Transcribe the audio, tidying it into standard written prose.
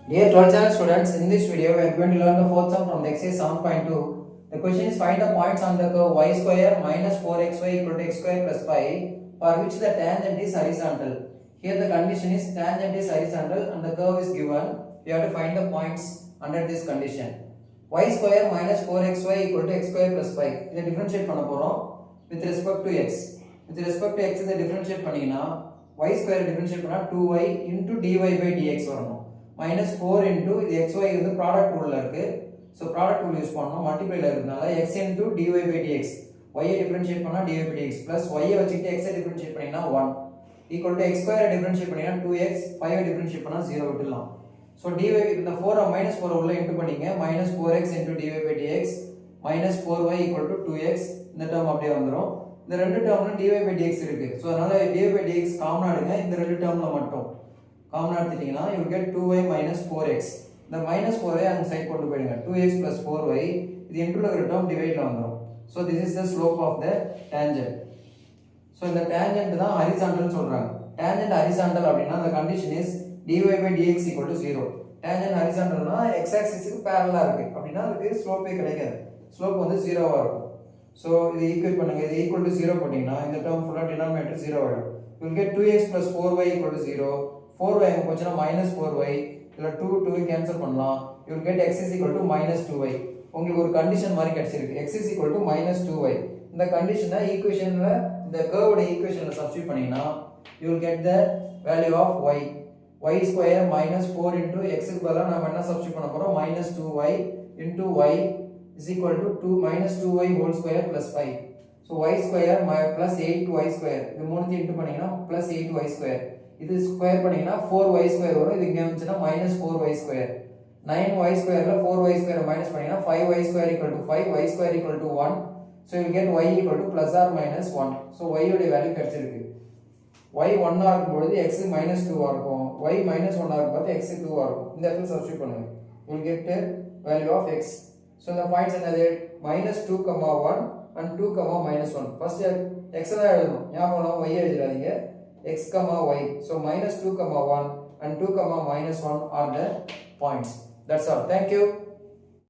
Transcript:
Dear 12th standard students, in this video we are going to learn the fourth sum from the exercise 7.2. The question is find the points on the curve y square minus 4xy equal to x square plus 5 for which the tangent is horizontal. Here the condition is tangent is horizontal and the curve is given. We have to find the points under this condition. Y square minus 4xy equal to x square plus 5. இதை differentiate பண்ண போறோம் with respect to x. With respect to x இதை differentiate பண்ணீங்கன்னா y square differentiate பண்ணா 2y into dy by dx வரணும். minus 4 into இது xy வந்து product ரூல்ல இருக்கு. சோ ப்ராடக்ட் ரூல் யூஸ் பண்ணனும் மல்டிப்ளைல இருக்கனால x into dy by dx. y I differentiate பண்ணா dy by dx plus y ஐ வச்சிட்டு x ஐ டிஃபரன்ஷியேட் பண்ணீங்கன்னா 1 equal to x square I differentiate பண்ணீங்கன்னா 2x 5 ஐ டிஃபரன்ஷியேட் பண்ணா 0 விட்டுடலாம். சோ dy இந்த 4 minus 4 உள்ள இன்டு பண்ணீங்க minus 4x into dy by dx minus 4y equal to 2x இந்த டேர்ம் அப்படியே வந்துரும். இந்த ரெண்டு டேர்ம்ல dy by dx இருக்கு. சோ அதனால dy by dx காமனா எடுங்க இந்த ரெண்டு டேர்ம்ல மட்டும். காமனா எடுத்துட்டீங்கன்னா you will get 2y minus 4x. இந்த minus 4y அந்த சைடு கொண்டு போயிடுங்க 2x plus 4y இது இன்டுல இருக்கிற டேர்ம் டிவைட்ல வந்துரும். So this is the slope of the tangent. So இந்த tangent தான் horizontal சொல்றாங்க. Tangent horizontal அப்படினா the condition is dy by dx equal to 0. Tangent horizontalனா x axis க்கு parallel இருக்கு. அப்படினா அதுக்கு slope கிடைக்காது. Slope வந்து 0 ஆ இருக்கும். So இது ஈக்குவேட் பண்ணுங்க இது equal to 0 போட்டீங்கன்னா இந்த டேர்ம் ஃபுல்லா டினாமினேட்டர் 0 ஆயிடும். You will get 2x plus 4y equal to 0. 4y அங்க போச்சுனா minus 4y இல்ல 2 கேன்சல் பண்ணலாம். You will get x is equal to minus 2y. உங்களுக்கு ஒரு கண்டிஷன் மாதிரி கிடைச்சிருக்கு x is equal to minus 2y. இந்த கண்டிஷனை ஈக்குவேஷன்ல இந்த கர்வோட ஈக்குவேஷன்ல சப்ஸ்டிட்யூட் பண்ணீங்கன்னா you will get the value of y. y square minus 4 into x க்கு பதிலா நாம என்ன சப்ஸ்டிட்யூட் பண்ண போறோம் minus 2y into y is equal to 2 minus 2y whole square plus 5. So y square plus 8y square இது மூணுத்தையும் into பண்ணீங்கன்னா plus 8y square இது ஸ்கொயர் பண்ணீங்கன்னா 4y square வரும் இது இங்க வந்துச்சுனா minus 4y square 9y squareல 4y square minus பண்ணீங்கன்னா 5y square equal to 5 y square equal to 1. So you get y equal to plus or minus 1. So y உடைய value கிடைச்சிருக்கு. y 1 ஆ இருக்கும்போது x minus 2 ஆ இருக்கும். y minus 1 ஆ இருக்கும்போது x 2 ஆ இருக்கும். இந்த இடத்துல substitute பண்ணுங்க. You will get the value of x. So the points என்னது minus 2, 1 and 2, minus 1. First x தான் எழுதணும். ஞாபகம் y எழுதிராதீங்க. x, y. So minus 2, 1 and 2, minus 1 are the points. That's all. Thank you.